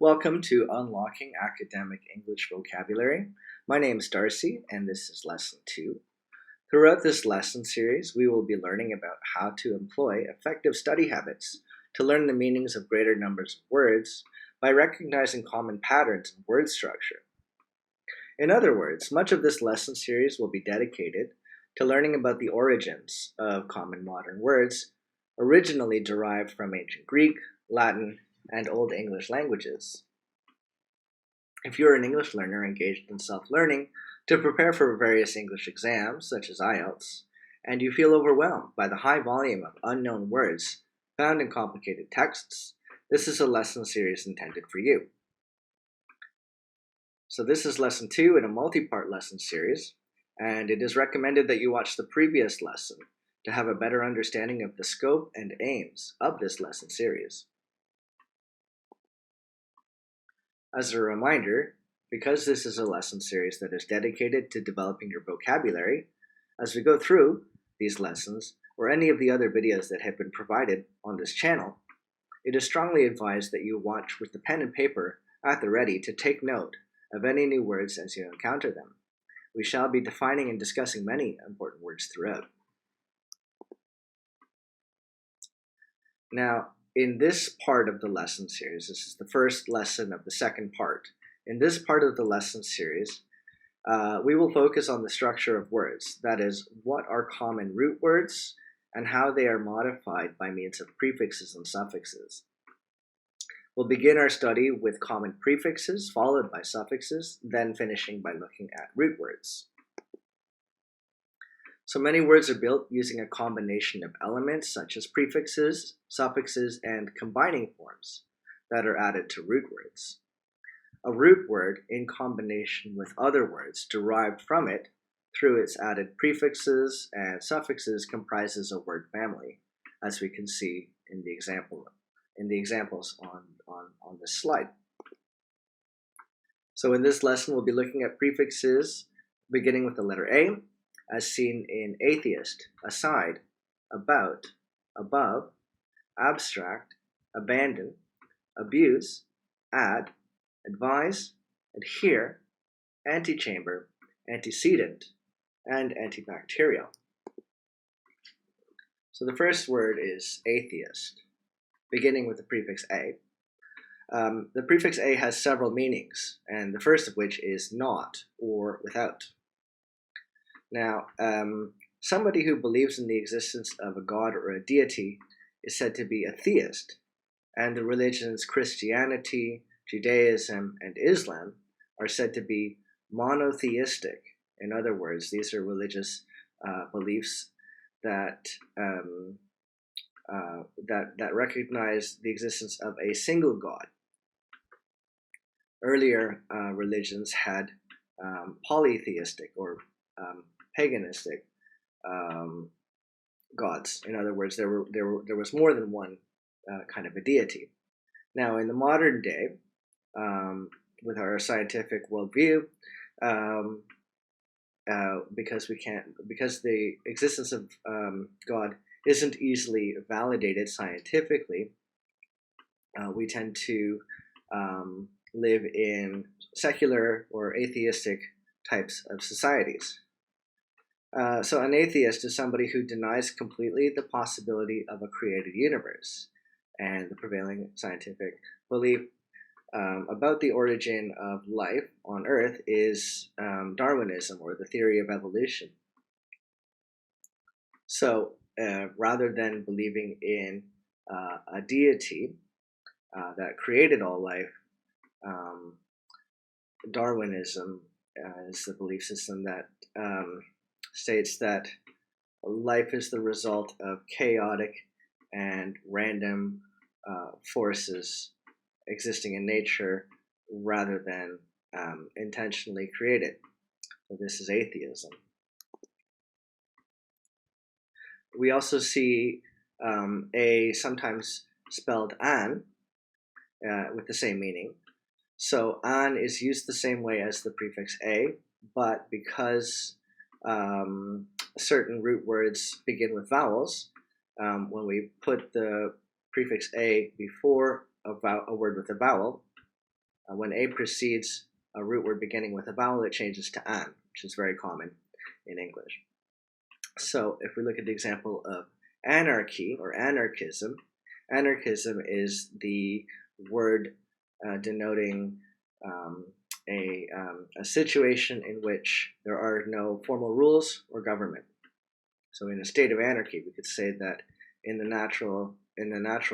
Welcome to Unlocking Academic English Vocabulary. My name is Darcy, and this is Lesson 2. Throughout this lesson series, we will be learning about how to employ effective study habits to learn the meanings of greater numbers of words by recognizing common patterns in word structure. In other words, much of this lesson series will be dedicated to learning about the origins of common modern words originally derived from ancient Greek, Latin, and Old English languages. If you're an English learner engaged in self-learning to prepare for various English exams, such as IELTS, and you feel overwhelmed by the high volume of unknown words found in complicated texts, this is a lesson series intended for you. So this is Lesson 2 in a multi-part lesson series, and it is recommended that you watch the previous lesson to have a better understanding of the scope and aims of this lesson series. As a reminder, because this is a lesson series that is dedicated to developing your vocabulary, as we go through these lessons or any of the other videos that have been provided on this channel, it is strongly advised that you watch with the pen and paper at the ready to take note of any new words as you encounter them. We shall be defining and discussing many important words throughout. Now, in this part of the lesson series, this is the first lesson of the second part. In this part of the lesson series, we will focus on the structure of words. That is, what are common root words and how they are modified by means of prefixes and suffixes. We'll begin our study with common prefixes, followed by suffixes, then finishing by looking at root words. So many words are built using a combination of elements such as prefixes, suffixes, and combining forms that are added to root words. A root word in combination with other words derived from it through its added prefixes and suffixes comprises a word family, as we can see in the examples on this slide. So in this lesson, we'll be looking at prefixes beginning with the letter A, as seen in atheist, aside, about, above, abstract, abandon, abuse, add, advise, adhere, antechamber, antecedent, and antibacterial. So the first word is atheist, beginning with the prefix A. The prefix A has several meanings, and the first of which is not or without. Now, somebody who believes in the existence of a god or a deity is said to be a theist, and the religions Christianity, Judaism, and Islam are said to be monotheistic. In other words, these are religious beliefs that recognize the existence of a single god. Earlier religions had polytheistic or paganistic gods. In other words, there was more than one kind of a deity. Now, in the modern day, with our scientific worldview, because the existence of God isn't easily validated scientifically, we tend to live in secular or atheistic types of societies. So an atheist is somebody who denies completely the possibility of a created universe, and the prevailing scientific belief about the origin of life on Earth is Darwinism, or the theory of evolution. So rather than believing in a deity that created all life, Darwinism is the belief system that states that life is the result of chaotic and random forces existing in nature rather than intentionally created. So this is atheism. We also see a sometimes spelled an with the same meaning. So an is used the same way as the prefix a, but because certain root words begin with vowels, when we put the prefix a before a word with a vowel, When A precedes a root word beginning with a vowel, it changes to an, which is very common in English. So if we look at the example of anarchy or anarchism, anarchism is the word denoting a situation in which there are no formal rules or government. So in a state of anarchy, we could say that in the natural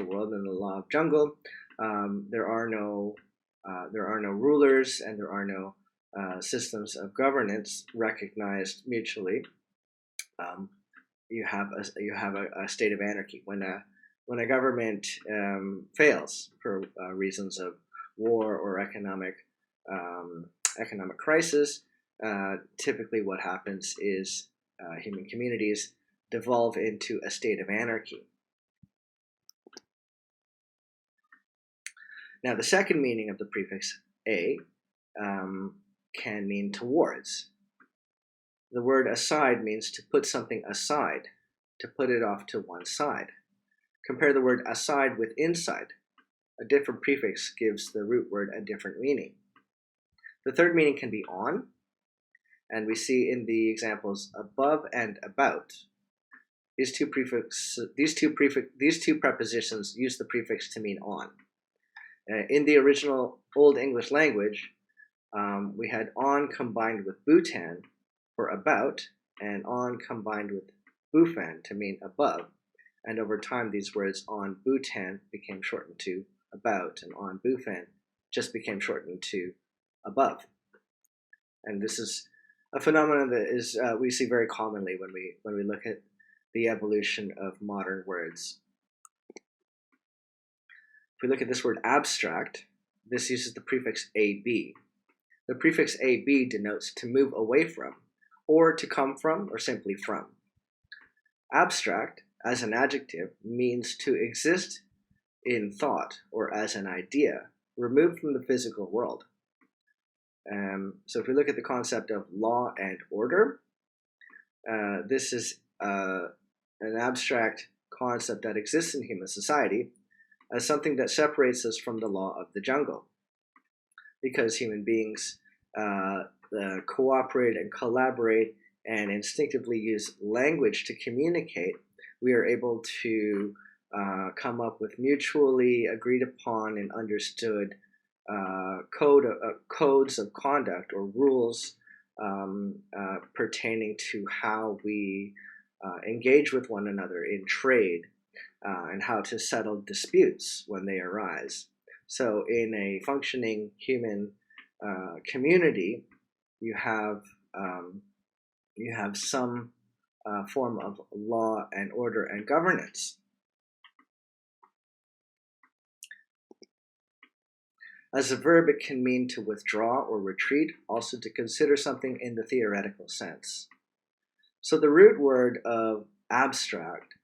world, in the law of jungle, there are no rulers and there are no systems of governance recognized mutually. You have a state of anarchy when a government fails for reasons of war or economic crisis. Typically, what happens is human communities devolve into a state of anarchy. Now, the second meaning of the prefix a can mean towards. The word aside means to put something aside, to put it off to one side. Compare the word aside with inside. A different prefix gives the root word a different meaning. The third meaning can be on, and we see in the examples above and about. These two prepositions use the prefix to mean on. In the original Old English language, we had on combined with Bhutan for about, and on combined with Bufan to mean above. And over time, these words on Bhutan became shortened to about, and on Bufan just became shortened to above. And this is a phenomenon that is we see very commonly when we look at the evolution of modern words. If we look at this word abstract, this uses the prefix ab. The prefix ab denotes to move away from, or to come from, or simply from. Abstract, as an adjective, means to exist in thought or as an idea, removed from the physical world. So if we look at the concept of law and order, this is an abstract concept that exists in human society as something that separates us from the law of the jungle. Because human beings cooperate and collaborate and instinctively use language to communicate, we are able to come up with mutually agreed upon and understood codes of conduct or rules pertaining to how we engage with one another in trade and how to settle disputes when they arise. So in a functioning human community, you have some form of law and order and governance. As a verb, it can mean to withdraw or retreat, also to consider something in the theoretical sense. So the root word of abstract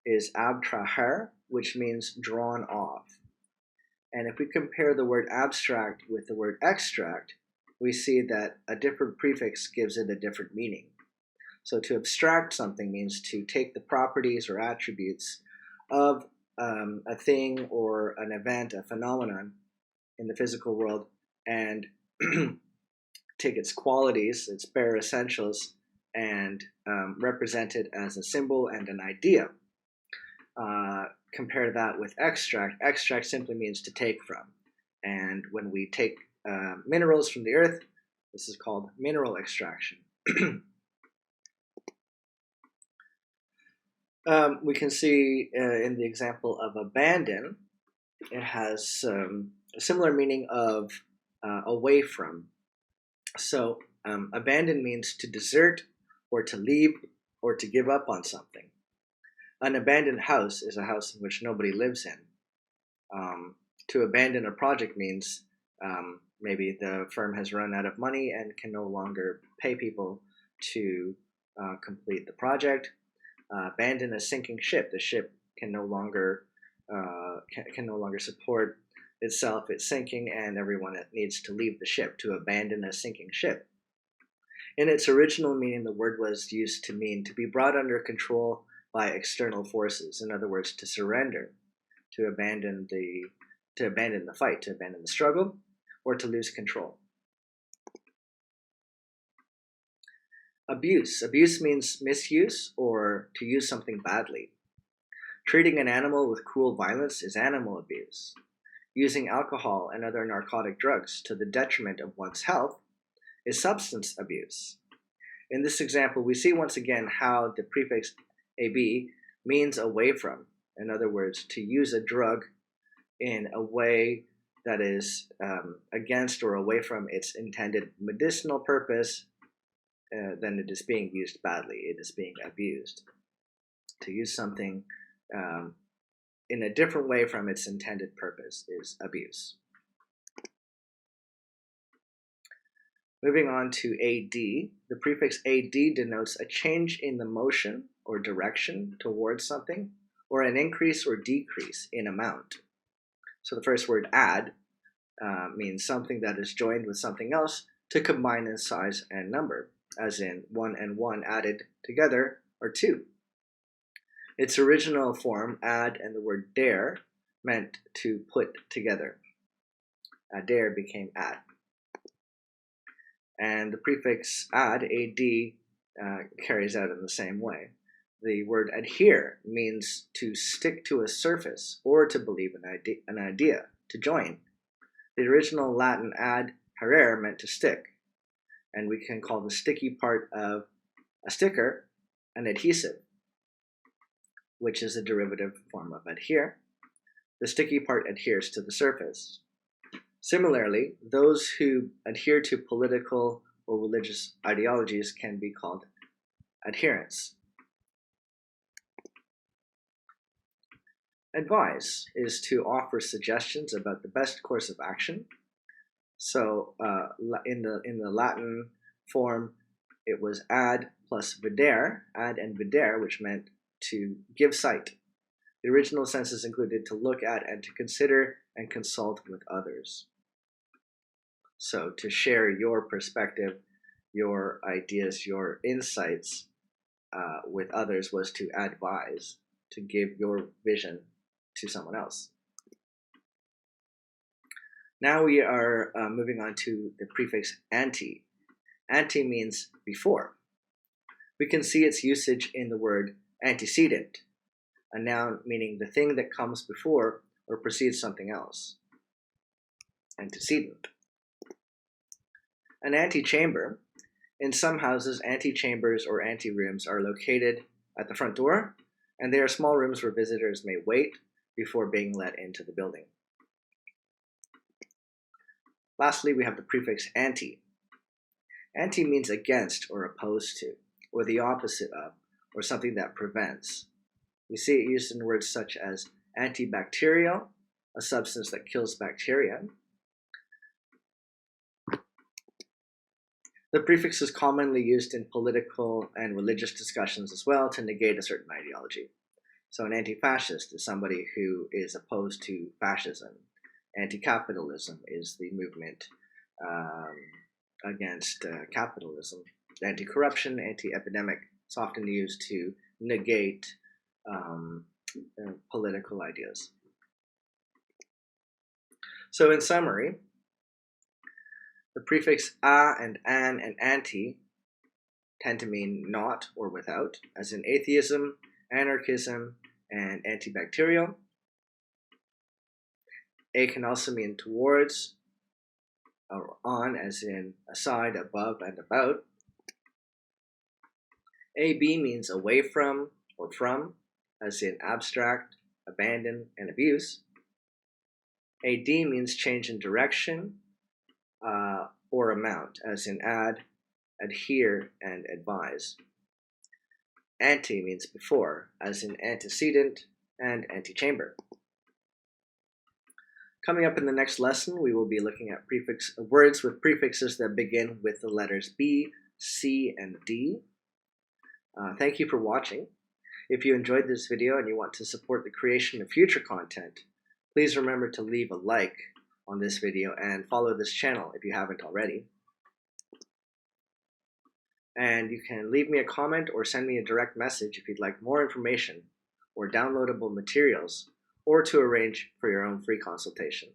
is abtraher, which means drawn off. And if we compare the word abstract with the word extract, we see that a different prefix gives it a different meaning. So to abstract something means to take the properties or attributes of a thing or an event, a phenomenon in the physical world, and take its qualities, its bare essentials, and represent it as a symbol and an idea. Compare that with extract. Extract simply means to take from. And when we take minerals from the earth, this is called mineral extraction. We can see in the example of abandon, it has a similar meaning of away from. So abandon means to desert or to leave or to give up on something. An abandoned house is a house in which nobody lives in. To abandon a project means maybe the firm has run out of money and can no longer pay people to complete the project. Abandon a sinking ship. The ship can no longer support itself. It's sinking, and everyone needs to leave the ship. To abandon a sinking ship. In its original meaning, the word was used to mean to be brought under control by external forces. In other words, to surrender, to abandon the fight, to abandon the struggle, or to lose control. Abuse. Abuse means misuse or to use something badly. Treating an animal with cruel violence is animal abuse. Using alcohol and other narcotic drugs to the detriment of one's health is substance abuse. In this example, we see once again how the prefix ab means away from. In other words, to use a drug in a way that is against or away from its intended medicinal purpose, then it is being used badly. It is being abused. To use something in a different way from its intended purpose is abuse. Moving on to AD, the prefix AD denotes a change in the motion or direction towards something, or an increase or decrease in amount. So the first word add means something that is joined with something else to combine in size and number, as in 1 and 1 added together are 2. Its original form, add, and the word dare meant to put together. Dare became add. And the prefix ad carries out in the same way. The word adhere means to stick to a surface or to believe an idea, to join. The original Latin adherere meant to stick, and we can call the sticky part of a sticker an adhesive, which is a derivative form of adhere. The sticky part adheres to the surface. Similarly, those who adhere to political or religious ideologies can be called adherents. Advise is to offer suggestions about the best course of action. So in the Latin form, it was ad plus videre, ad and videre, which meant to give sight. The original senses included to look at and to consider and consult with others. So to share your perspective, your ideas, your insights with others was to advise, to give your vision to someone else. Now we are moving on to the prefix ante. Ante means before. We can see its usage in the word antecedent, a noun meaning the thing that comes before or precedes something else. Antecedent. An antechamber. In some houses, antechambers or anterooms are located at the front door, and they are small rooms where visitors may wait before being let into the building. Lastly, we have the prefix ante. Ante means against or opposed to, or the opposite of, or something that prevents. We see it used in words such as antibacterial, a substance that kills bacteria. The prefix is commonly used in political and religious discussions as well to negate a certain ideology. So an anti-fascist is somebody who is opposed to fascism. Anti-capitalism is the movement against capitalism. Anti-corruption, anti-epidemic is often used to negate political ideas. So in summary, the prefix a and an and anti tend to mean not or without, as in atheism, anarchism, and antibacterial. A can also mean towards or on, as in aside, above, and about. AB means away from or from, as in abstract, abandon, and abuse. AD means change in direction or amount, as in add, adhere, and advise. Ante means before, as in antecedent and antechamber. Coming up in the next lesson, we will be looking at words with prefixes that begin with the letters B, C, and D. Thank you for watching. If you enjoyed this video and you want to support the creation of future content, please remember to leave a like on this video and follow this channel if you haven't already. And you can leave me a comment or send me a direct message if you'd like more information or downloadable materials, or to arrange for your own free consultation.